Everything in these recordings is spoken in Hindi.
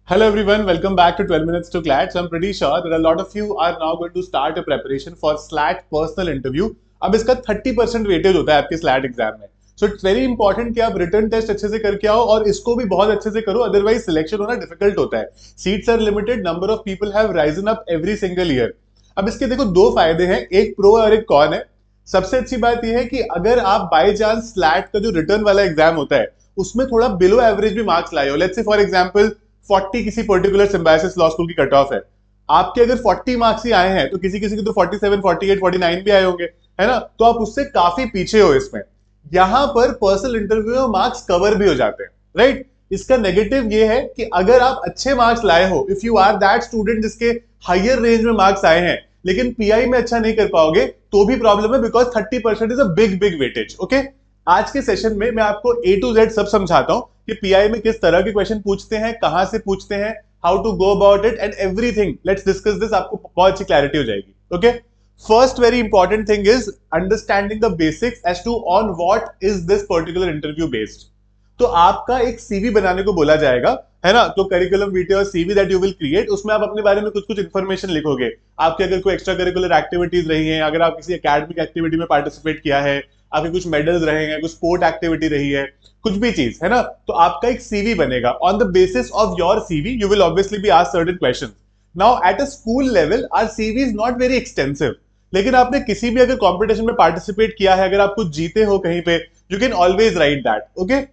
Hello everyone, welcome back to 12 Minutes to CLAT. So I'm pretty sure that a lot of you are now going to start a preparation for SLAT personal interview. अब इसका 30% वेटेज होता है आपके SLAT एग्जाम में. सो इट्स वेरी इंपॉर्टेंट कि आप रिटर्न टेस्ट अच्छे से करके आओ और इसको भी बहुत अच्छे से करो, अदरवाइज सिलेक्शन होना डिफिकल्ट होता है. Seats are limited, number of people have risen up every single year. अब इसके देखो दो फायदे हैं, एक प्रो और एक कॉन है. सबसे अच्छी बात यह है कि अगर आप बाय चांस स्लैट का जो रिटर्न वाला एग्जाम होता है उसमें थोड़ा बिलो एवरेज भी मार्क्स लाए हो, लेट्स से फॉर एग्जांपल 40 किसी पर्टिकुलर सिम्बायोसिस लॉ स्कूल की कट ऑफ है, आपके अगर 40 मार्क्स ही आए हैं तो किसी किसी के तो 47, 48, 49 भी आए होंगे, है ना. तो आप उससे काफी पीछे हो इसमें. यहां पर पर्सनल इंटरव्यू में मार्क्स कवर भी हो जाते हैं, राइट. इसका नेगेटिव ये है कि अगर आप अच्छे मार्क्स लाए हो, if you are that student जिसके हायर रेंज में मार्क्स आए हैं लेकिन पीआई में अच्छा नहीं कर पाओगे तो भी प्रॉब्लम है, because 30% is a big big weightage. Okay, आज के सेशन में मैं आपको A to Z सब समझाता हूं कि पीआई में किस तरह के क्वेश्चन पूछते हैं, कहां से पूछते हैं, how to go about it and everything. Let's discuss this, आपको बहुत अच्छी क्लैरिटी हो जाएगी. Okay, first very important thing is understanding the basics as to on what is this particular interview based. तो आपका एक सीवी बनाने को बोला जाएगा, है ना. तो करिकुलम वीटे और CV that you will create, उसमें आप अपने बारे में कुछ कुछ इन्फॉर्मेशन लिखोगे. आपके अगर कोई एक्स्ट्रा करिकुलर एक्टिविटीज रही हैं, अगर आप किसी एकेडमिक एक्टिविटी में पार्टिसिपेट किया है, आपके कुछ मेडल्स रहे हैं, कुछ स्पोर्ट एक्टिविटी रही है, कुछ भी चीज, है ना. तो आपका एक सीवी बनेगा. On the basis of your CV you will obviously be asked certain questions. Now at a school level our CV is not very extensive, लेकिन आपने किसी भी अगर कॉम्पिटिशन में पार्टिसिपेट किया है, अगर आप कुछ जीते हो कहीं पे, you can always right that. Okay,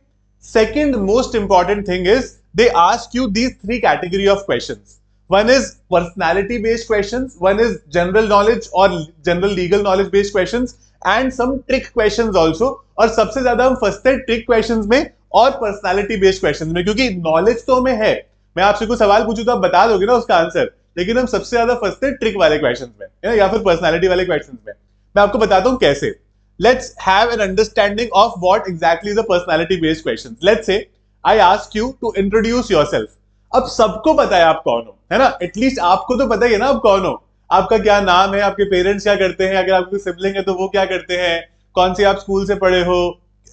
second most important thing is they ask you these three category of questions. One is personality based questions, one is general knowledge or general legal knowledge based questions and some trick questions also. और सबसे ज्यादा हम फंसते हैं ट्रिक क्वेश्चंस में और पर्सनालिटी बेस्ड क्वेश्चंस में, क्योंकि नॉलेज तो हमें है. मैं आपसे कुछ सवाल पूछूं तो आप बता दोगे ना उसका आंसर, लेकिन हम सबसे ज्यादा फंसते हैं ट्रिक वाले क्वेश्चंस में, है ना, या फिर पर्सनालिटी वाले क्वेश्चंस में. मैं आपको बताता हूं कैसे. Let's have an understanding of what exactly is a personality based questions. Let's say I ask you to introduce yourself. अब सबको पता है आप कौन हो, है ना. एटलीस्ट आपको तो पता ही है ना आप कौन हो. आपका क्या नाम है, आपके पेरेंट्स क्या करते हैं, अगर आपके सिबलिंग है तो वो क्या करते हैं, कौन से आप स्कूल से पढ़े हो,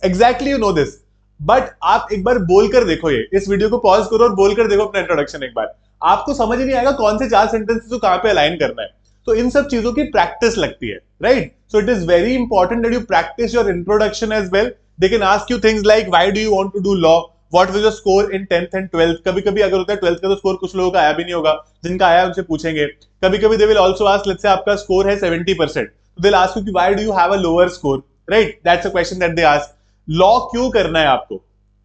exactly you know this. But आप एक बार बोल कर देखो, ये इस वीडियो को पॉज करो और बोल कर देखो अपना इंट्रोडक्शन एक बार. आपको समझ ही नहीं आएगा कौन से 4 सेंटेंसेस को कहां पे अलाइन करना है. तो इन सब चीजों की प्रैक्टिस लगती है, right. So it is very important that you practice your introduction as well. They can ask you things like why do you want to do law, what was your score in 10th and 12th. कभी कभी अगर होता है 12th का तो स्कोर कुछ लोगों का आया भी नहीं होगा, जिनका आया उनसे पूछेंगे. कभी कभी they will also ask, let's say आपका स्कोर है 70%, तो they'll ask you कि why do you have a lower score, right. That's a question that they ask. Law क्यों करना है आपको,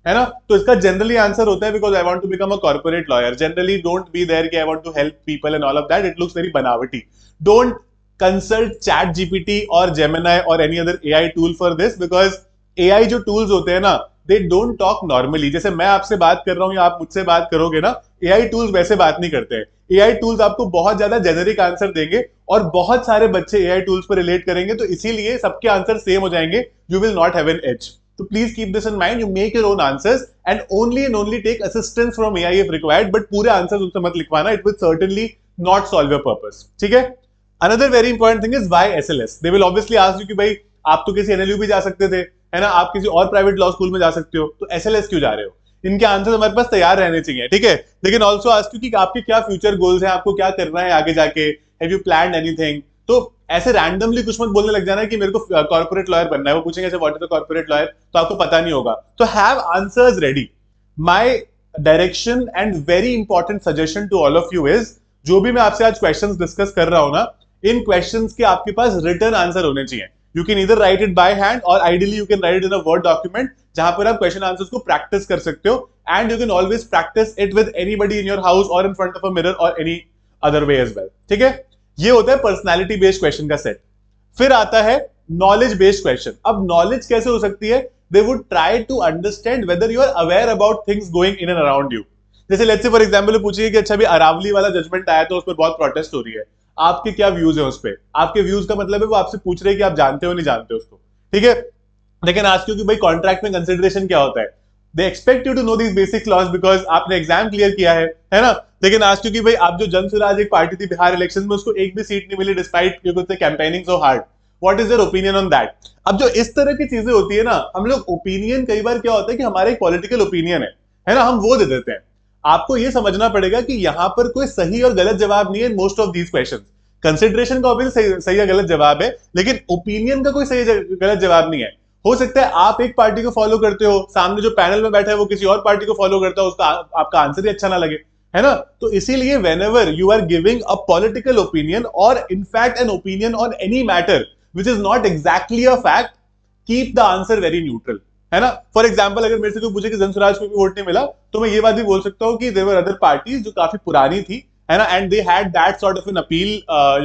है ना. तो इसका जनरली आंसर होता है because I want to become a corporate lawyer. Generally don't be there कि I want to help people and all of that, it looks very बनावटी. Don't consult ChatGPT or Gemini or any other AI tool for this, because AI जो tools होते हैं ना, they don't talk normally. जैसे मैं आपसे बात कर रहा हूँ या आप मुझसे बात करोगे ना, AI tools वैसे बात नहीं करते हैं. AI tools आपको बहुत ज्यादा जेनरिक आंसर देंगे और बहुत सारे बच्चे AI tools पर रिलेट करेंगे, तो इसीलिए सबके आंसर सेम हो जाएंगे. You will not have an edge. तो please keep this in mind. You make your own answers and only take assistance from AI if required, but पूरे आंसर्स उनसे मत लिखवाना. It will certainly not solve your purpose. ठीक है. Another very important thing is why SLS. They will obviously ask you कि भाई आप तो किसी NLU भी जा सकते थे, है ना, आप किसी और प्राइवेट लॉ स्कूल में जा सकते हो, तो SLS क्यों जा रहे हो. इनके आंसर हमारे पास तैयार रहने चाहिए, ठीक है. लेकिन ऑल्सो आस्क यू कि आपके क्या फ्यूचर गोल्स हैं, आपको क्या करना है आगे जाके, हैव यू प्लान्ड एनीथिंग. तो ऐसे रैंडमली कुछ मत बोलने लग जाना कि मेरे को कॉर्पोरेट लॉयर बनना है. वो पूछेंगे what is the corporate lawyer, तो आपको पता नहीं होगा. तो have answers ready. My direction and very important suggestion to all of you is, जो भी मैं आपसे आज क्वेश्चंस डिस्कस कर रहा हूं ना, इन क्वेश्चंस के आपके पास रिटर्न आंसर होने चाहिए. यू कैन इधर राइट इट बाय हैंड और ideally you can write it in a word document, जहां पर आप क्वेश्चन आंसर्स को प्रैक्टिस कर सकते हो. And you can always practice it with anybody in your house और in front of a mirror और any other way as well. ठीक है. ये होता है पर्सनालिटी बेस्ड क्वेश्चन का सेट. फिर आता है नॉलेज बेस्ड क्वेश्चन. अब नॉलेज कैसे हो सकती है. They would try to understand whether you are aware about things going in and around you. जैसे लेट्स से फॉर एग्जांपल पूछिए कि अच्छा भी अरावली वाला जजमेंट आया तो उस पर बहुत प्रोटेस्ट हो रही है, आपके क्या व्यूज है उस पर. आपके व्यूज का मतलब है वो आपसे पूछ रहे हैं कि आप जानते हो नहीं जानते हो उसको, ठीक है. लेकिन आज क्योंकि भाई कॉन्ट्रैक्ट में कंसिडरेशन क्या होता है, they expect you to know these basic laws because आपने एग्जाम क्लियर किया है ना. लेकिन आज क्योंकि भाई आप जो जन स्वराज एक पार्टी थी बिहार इलेक्शन में, उसको एक भी सीट नहीं मिली despite campaigning so hard. What is their opinion on that. अब जो इस तरह की चीजें होती है ना, हम लोग ओपिनियन कई बार क्या होता है कि हमारा एक पॉलिटिकल ओपिनियन है ना, हम वो दे देते हैं. आपको ये समझना पड़ेगा कि यहाँ पर कोई सही और गलत जवाब नहीं है most of these question. Consideration का ऑब्वियसली सही या गलत जवाब है, लेकिन ओपिनियन का कोई सही गलत जवाब नहीं है। हो सकता है आप एक पार्टी को फॉलो करते हो, सामने जो पैनल में बैठा है वो किसी और पार्टी को फॉलो करता है, उसका आपका आंसर ही अच्छा ना लगे, है ना। तो इसीलिए whenever you are giving a political opinion or in fact an opinion on any matter which is not exactly a fact, keep the answer very neutral, है ना। फॉर एग्जाम्पल अगर मेरे से कोई पूछे कि जनसुराज को भी वोट नहीं मिला, तो मैं ये बात भी बोल सकता हूँ कि देयर वर अदर पार्टीज जो काफी पुरानी थी, है ना, and they had that sort of an appeal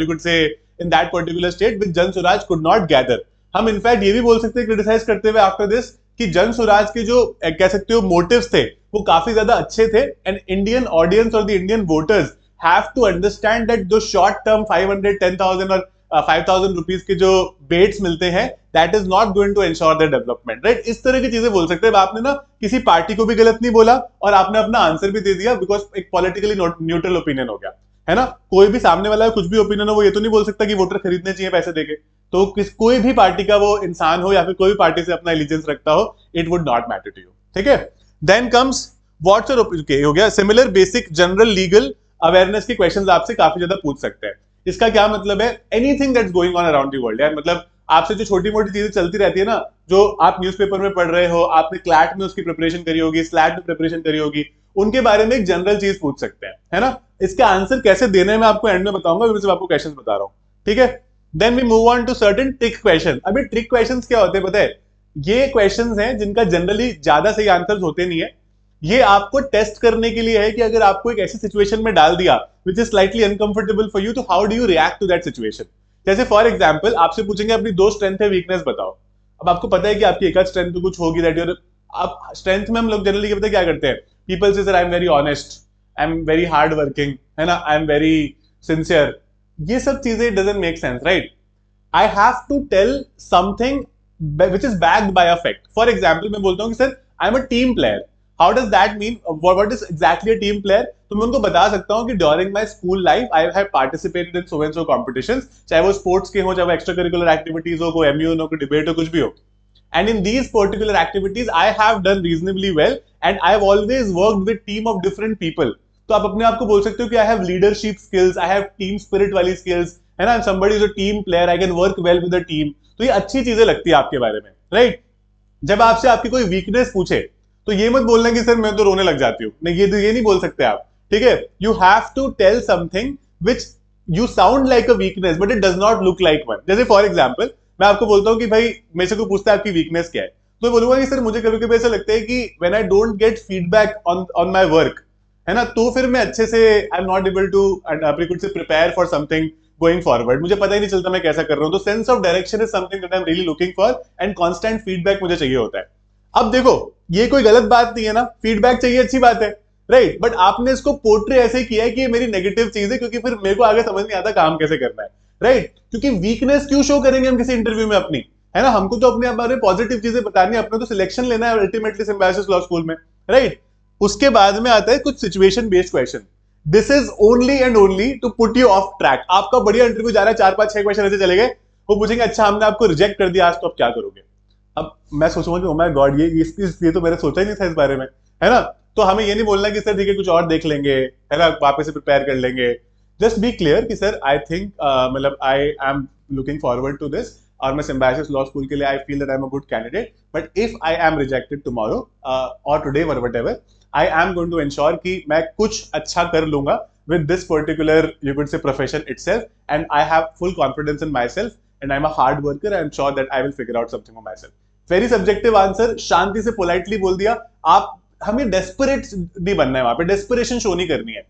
you could say in that particular state which Jan Suraaj could not gather. हम इनफैक्ट ये भी बोल सकते हैं क्रिटिसाइज करते हुए आफ्टर दिस कि जनसुराज के जो कह सकते हो मोटिव्स थे वो काफी ज्यादा अच्छे थे, एंड इंडियन ऑडियंस और the Indian voters have to understand that जो शॉर्ट टर्म 500, 10,000 और 5,000 रुपीज के जो बेट्स मिलते हैं that is not going to ensure their development, right. इस तरह की चीजें बोल सकते हैं। आपने ना किसी पार्टी को भी गलत नहीं बोला और आपने अपना आंसर भी दे दिया, बिकॉज एक पॉलिटिकली न्यूट्रल ओपिनियन हो गया, है ना। कोई भी सामने वाला कुछ भी ओपिनियन हो, वो ये तो नहीं बोल सकता कि वोटर खरीदने चाहिए पैसे देके। तो कोई भी पार्टी का वो इंसान हो या फिर कोई भी पार्टी से अपना एलिजेंस रखता हो, it would not matter to you, ठीक है। Then comes what's your opinion, हो गया। Similar basic general legal awareness के क्वेश्चंस आपसे काफी ज्यादा पूछ सकते हैं। इसका क्या मतलब है, anything that's going on around the world, यार मतलब आपसे जो छोटी मोटी चीजें चलती रहती है ना, जो आप न्यूज़पेपर में पढ़ रहे हो, आपने क्लैट में उसकी प्रिपरेशन करी होगी, स्लैट में प्रिपरेशन करी होगी, उनके बारे में एक जनरल चीज पूछ सकते हैं, है ना। इसका आंसर कैसे देने में आपको एंड में बताऊंगा, मैं सिर्फ आपको क्वेश्चन बता रहा हूँ, ठीक है। Then we move on to certain trick question. अभी ट्रिक क्वेश्चंस क्या होते हैं पता है, ये क्वेश्चंस हैं जिनका जनरली ज्यादा सही आंसर्स होते नहीं है। ये आपको टेस्ट करने के लिए है कि अगर आपको एक ऐसी सिचुएशन में डाल दिया which is slightly uncomfortable for you, तो how do you react to that situation. जैसे फॉर एग्जांपल आपसे पूछेंगे अपनी दो स्ट्रेंथ है वीकनेस बताओ। अब आपको पता है कि आपकी एक स्ट्रेंथ तो कुछ होगी दैट यूर, आप स्ट्रेंथ में हम लोग जनरली पता क्या करते हैं, पीपल से sir I am very honest, I am very hard working, है ना, आई एम वेरी सिंसियर। ये सब चीजें doesn't make sense, right. I have to tell something which is backed by a fact. For example, मैं बोलता हूँ कि sir I am a team player. How does that mean? What is exactly a team player? तो मैं उनको बता सकता हूँ कि during my school life I have participated in so and so competitions, चाहे वो sports के हो, चाहे वो extra curricular activities हो, कोई MU हो, कोई debate हो, कुछ भी हो। And in these particular activities I have done reasonably well and I have always worked with team of different people. तो आप अपने आप को बोल सकते हो कि I have leadership skills, I have team spirit वाली skills, है ना, somebody is a team player, I can work well with a team। तो ये अच्छी चीजें लगती है आपके बारे में, राइट। जब आपसे आपकी कोई वीकनेस पूछे तो ये मत बोलना कि सर मैं तो रोने लग जाती हूँ, नहीं, ये नहीं बोल सकते आप, ठीक है। You have to tell something which you sound like a weakness but it does not look like one. जैसे फॉर एग्जाम्पल मैं आपको बोलता हूँ कि भाई मेरे से कोई पूछता है आपकी वीकनेस क्या है, तो मैं बोलूंगा कि सर मुझे कभी कभी ऐसा लगता है कि when I don't get feedback on my work, है ना, तो फिर मैं अच्छे से I am not able to prepare for something going forward. मुझे पता ही नहीं चलता मैं कैसा कर रहा हूँ। तो sense of direction is something that I am really looking for and constant feedback मुझे चाहिए होता है। अब देखो ये कोई गलत बात नहीं है ना, फीडबैक चाहिए, अच्छी बात है, राइट। बट आपने इसको पोर्ट्रे ऐसे किया है कि ये मेरी नेगेटिव चीज है, क्योंकि फिर मेरे को आगे समझ नहीं आता काम कैसे करना है, राइट। क्योंकि वीकनेस क्यों शो करेंगे हम किसी इंटरव्यू में अपनी, है ना। हमको तो अपने बारे में पॉजिटिव चीजें बतानी है, अपने तो सिलेक्शन लेना है अल्टीमेटली सिम्बायोसिस लॉ स्कूल में, राइट। उसके बाद में आता है कुछ situation based question. This is only and only to put you off track. आपका बढ़िया इंटरव्यू जा रहा है, 4 5 6 क्वेश्चन ऐसे चले गए, वो पूछेंगे अच्छा हमने आपको रिजेक्ट कर दिया आज, तो आप क्या करोगे। अब मैं सोचूंगा ओ माय गॉड, ये तो मैंने सोचा ही नहीं था इस बारे में, है ना। तो हमें ये नहीं बोलना कि सर ठीक है कुछ और देख लेंगे, है ना, वापस से प्रिपेयर कर लेंगे। जस्ट बी क्लियर कि सर आई थिंक मतलब I am looking forward to this, और मैं सिम्बायोसिस लॉ स्कूल के लिए I feel that I am a good candidate, but if I am rejected tomorrow और टुडे और whatever, I am going to ensure कि मैं कुछ अच्छा कर लूंगा with this particular you could say profession itself, and I have full confidence in myself and I'm a hard worker. I'm sure that I will figure out something for myself. Very subjective answer, शांति से politely बोल दिया। आप हमें desperate नहीं बनना है, वहां पे desperation show नहीं करनी है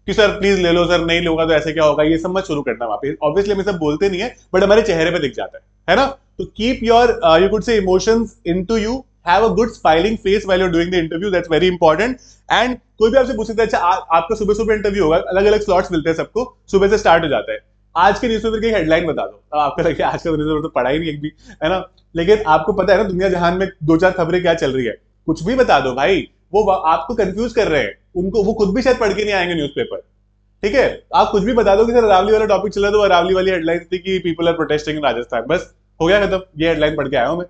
कि सर प्लीज ले लो, सर नहीं लोगा तो ऐसे क्या होगा, ये सब मत शुरू करना वहां पे। ऑब्वियसली हम सब बोलते नहीं है बट हमारे चेहरे पे दिख जाता है ना। तो keep your you could say emotions into you, have a good smiling face while you're doing the interview, that's very important. And कोई भी आपसे पूछ सकता है अच्छा आपका सुबह सुबह इंटरव्यू होगा, अलग अलग स्लॉट्स मिलते हैं सबको, सुबह से स्टार्ट हो जाता है। आज के न्यूज़पेपर की हेडलाइन बता दो। अब आपको लगे आज का न्यूज़पेपर तो पढ़ा ही नहीं एक भी, है ना, लेकिन आपको पता है ना दुनिया जहान में 2 4 खबरें क्या चल रही है, कुछ भी बता दो भाई, वो आपको कंफ्यूज कर रहे हैं, उनको वो खुद भी शायद पढ़ के नहीं आएंगे न्यूज़पेपर, ठीक है। आप कुछ भी बता दो कि सर अरावली वाला टॉपिक चला, तो अरावली वाली हेडलाइन थी कि पीपल आर प्रोटेस्टिंग इन राजस्थान, बस हो गया खत्म, ये हेडलाइन पढ़ के आया हूं मैं,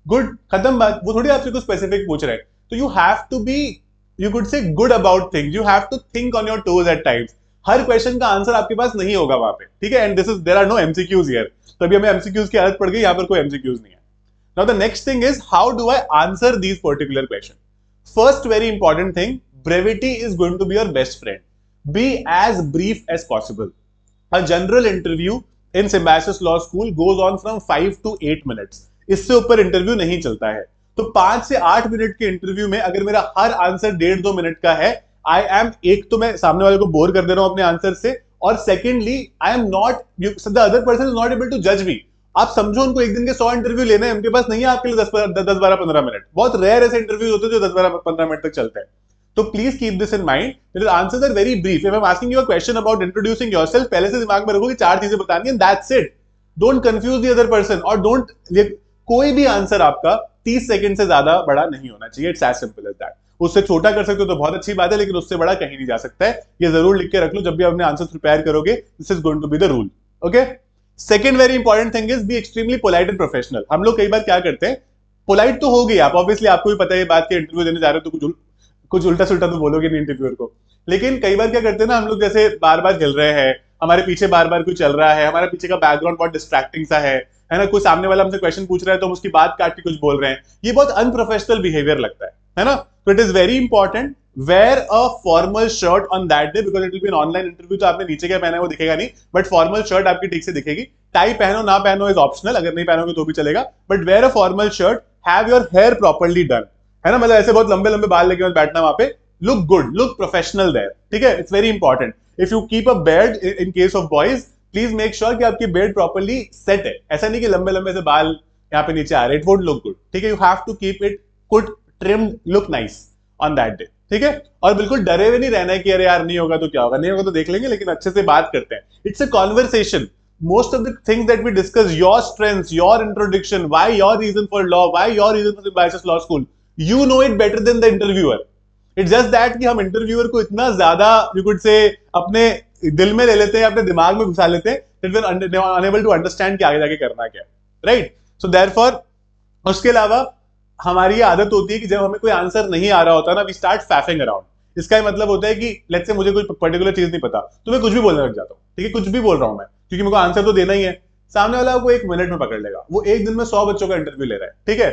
गुड, खत्म बात। वो थोड़ी आपसे कुछ स्पेसिफिक पूछ रहे हैं। तो you have to be you could say good about things, you have to think on your toes at times. हर क्वेश्चन का आंसर आपके पास नहीं होगा वहां पे, ठीक है, and this is there are no MCQs here, तो अभी हमें एमसीक्यूज की आदत पड़ गई, यहाँ पर कोई एमसीक्यूज नहीं है। Now the next thing is how do I answer these particular question. First very important thing, brevity is going to be your best friend. Be as brief as possible. A general interview in Symbiosis Law School goes on from 5 to 8 minutes. इससे ऊपर इंटरव्यू नहीं चलता है। तो 5 से 8 मिनट के इंटरव्यू में अगर मेरा हर आंसर 1.5-2 मिनट का है, आई एम, एक तो मैं सामने वाले को बोर कर दे रहा हूं अपने आंसर से, और secondly I am not, the other person is not able to जज मी। आप समझो उनको एक दिन के 100 इंटरव्यू लेने हैं, उनके पास नहीं है आपके लिए 10-12-15 मिनट। बहुत रेयर ऐसे इंटरव्यू होते हैं जो 10-12-15 मिनट तक चलते हैं। तो please keep this in mind, that answers are very brief. If I am asking you a question about introducing yourself, पहले से दिमाग में रखो कि 4 चीजें बतानी है, that's it. Don't confuse the other person, और डोंट, कोई भी आंसर आपका 30 सेकंड से ज्यादा बड़ा नहीं होना चाहिए। It's as simple as that. उससे छोटा कर सकते हो तो बहुत अच्छी बात है, लेकिन उससे बड़ा कहीं नहीं जा सकता है। ये जरूर लिख के रख लो जब भी अपने आंसर प्रिपेयर करोगे, this is going to be the rule. Okay, second very important thing is be extremely polite and professional. हम लोग कई बार क्या करते हैं, पोलाइट तो हो गई आप, ऑब्वियसली आपको भी पता है बात के, इंटरव्यू देने जा रहे हो तो कुछ उल्टा सुल्टा तो बोलोगे नहीं इंटरव्यूअर को। लेकिन कई बार क्या करते हैं ना हम लोग, जैसे बार बार हिल रहे हैं, हमारे पीछे बार बार कुछ चल रहा है, हमारे पीछे का बैकग्राउंड बहुत डिस्ट्रैक्टिंग सा है ना, कोई सामने वाला हमसे क्वेश्चन पूछ रहा है तो हम उसकी बात काट के कुछ बोल रहे हैं, ये बहुत अनप्रोफेशनल बिहेवियर लगता है ना। तो it is very important, wear a formal shirt on that day, because it will be an online interview, तो आपने नीचे क्या पहना है वो दिखेगा नहीं, बट फॉर्मल शर्ट आपकी ठीक से दिखेगी। टाई पहनो ना पहनो इज ऑप्शनल, अगर नहीं पहनोगे तो भी चलेगा, but wear a formal shirt, have your hair properly done, है ना, मतलब ऐसे बहुत लंबे लंबे बाल लेके मत बैठना वहां पे, look good, look professional there, ठीक है, it's very important. If you keep a beard in case of boys, please make sure कि आपकी beard properly set है, ऐसा नहीं कि लंबे लंबे से बाल यहाँ पे नीचे आ रहे, it won't look good, ठीक है, you have to keep it good, trimmed, look nice on that day, ठीक है। और बिल्कुल डरे हुए नहीं रहना है कि अरे यार नहीं होगा तो क्या होगा, नहीं होगा तो देख लेंगे, लेकिन अच्छे से बात करते हैं। It's a conversation. Most of the things that we discuss, your strengths, your introduction, why your reason for law, why your reason for Symbiosis Law School, you know it better than the interviewer. It's just that कि हम इंटरव्यूअर को इतना ज्यादा यू कुड से अपने दिल में ले लेते हैं, अपने दिमाग में घुसा लेते हैं, that we are unable to understand कि आगे जाके करना क्या है, राइट। सो देयरफॉर उसके अलावा हमारी ये आदत होती है कि जब हमें कोई आंसर नहीं आ रहा होता ना, वी स्टार्ट फैफिंग अराउंड। इसका ही मतलब होता है कि लेट्स से मुझे कोई पर्टिकुलर चीज नहीं पता तो मैं कुछ भी बोलने लग जाता हूँ, ठीक है, कुछ भी बोल रहा हूँ मैं, क्योंकि मेरे को आंसर तो देना ही है। सामने वाला को 1 मिनट में पकड़ लेगा, वो एक दिन में 100 बच्चों का इंटरव्यू ले रहा है, ठीक है।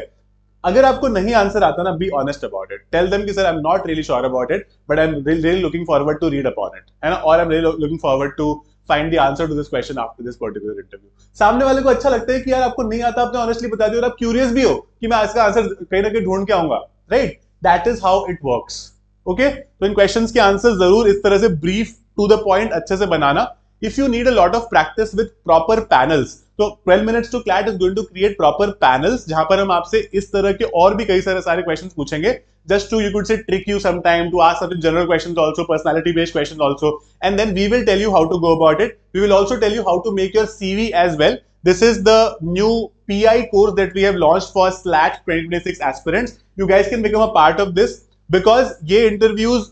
अगर आपको नहीं आंसर आता ना, be honest about it, tell them कि sir I am not really sure about it, but I am really looking forward to read upon it, है ना, और I am really looking forward to find the answer to this question after this particular interview. सामने वाले को अच्छा लगता है कि यार आपको नहीं आता, आपने ऑनेस्टली बता दिया, और आप क्यूरियस भी हो कि मैं इसका आंसर कहीं ना कहीं ढूंढ के आऊंगा, right, that is how it works. Okay, तो इन क्वेश्चंस के आंसर जरूर इस तरह से ब्रीफ टू द पॉइंट अच्छे से बनाना। If you need a lot of practice with proper panels, तो 12 minutes to CLAT is going to create proper panels, जहां पर हम आपसे इस तरह के और भी कई सारे क्वेश्चंस पूछेंगे, just to you could say trick you sometime, to ask certain general questions also, personality based questions also, and then we will tell you how to go about it. We will also tell you how to make your CV as well. This is the new PI course that we have launched for SLAT 2026 aspirants. You guys can become a part of this because ये interviews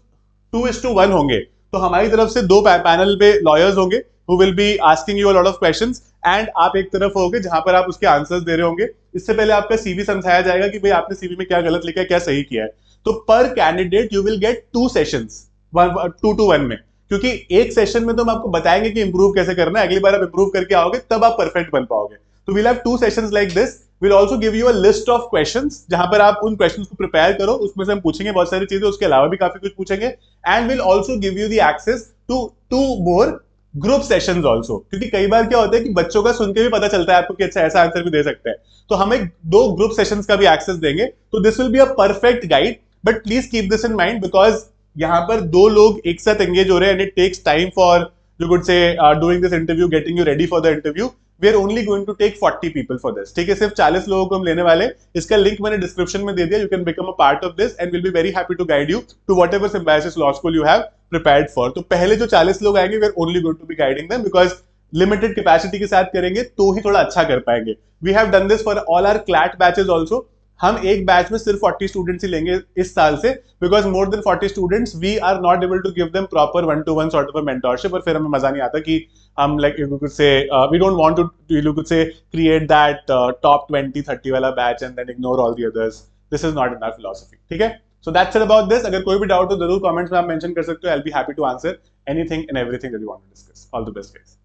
2:1 होंगे, तो हमारी तरफ से 2 पैनल पे लॉयर्स होंगे who will be asking you a lot of questions, and आप एक तरफ होगे जहां पर आप उसके आंसर्स दे रहे होंगे। इससे पहले आपका सीवी समझाया जाएगा कि भाई आपने सीवी में क्या गलत लिखा है, क्या सही किया है। तो पर candidate you will get 2 sessions, 2-1 में, क्योंकि एक सेशन में तो हम आपको बताएंगे कि इंप्रूव कैसे करना है, अगली बार आप इंप्रूव करके आओगे तब आप परफेक्ट बन पाओगे। तो we'll have 2 sessions like this. We'll also give you a list of questions, जहां पर आप उन क्वेश्चंस को प्रिपेयर करो, उसमें से हम पूछेंगे बहुत सारी चीजें, उसके अलावा भी काफी कुछ पूछेंगे, and we'll also give you the access to 2 more group sessions also, क्योंकि कई बार क्या होता है कि बच्चों का सुन के भी पता चलता है आपको कि अच्छा ऐसा आंसर भी दे सकते हैं, तो हमें 2 ग्रुप सेशंस का भी एक्सेस देंगे। तो this will be a perfect guide, but please keep this in mind because यहाँ पर 2 लोग एक साथ एंगेज हो रहे हैं, and it takes time for you could say doing this interview, getting you ready for the interview. We are only going to take 40 people for this, ठीक है, सिर्फ 40 लोगों को हम लेने वाले। इसका लिंक मैंने डिस्क्रिप्शन में दे दिया, you can become a part of this and will be very happy to guide you to whatever Symbiosis law school you have prepared for। तो पहले जो 40 लोग आएंगे we are only going to be guiding them because limited capacity के साथ करेंगे तो ही थोड़ा अच्छा कर पाएंगे। We have done this for all our CLAT batches also। हम एक बैच में सिर्फ 40 स्टूडेंट्स ही लेंगे इस साल से, because more than 40 students we are not able to give them proper 1-to-1 sort of a mentorship, और फिर हमें मजा नहीं आता कि हम like you could say we don't want to you could say create that top 20-30 वाला batch and then ignore all the others। This is not in our philosophy, ठीक है। So that's it about this. अगर कोई भी डाउट हो जरूर कमेंट्स में आप मेंशन कर सकते हो. I will be happy to answer anything and everything that you want to discuss. All the best guys.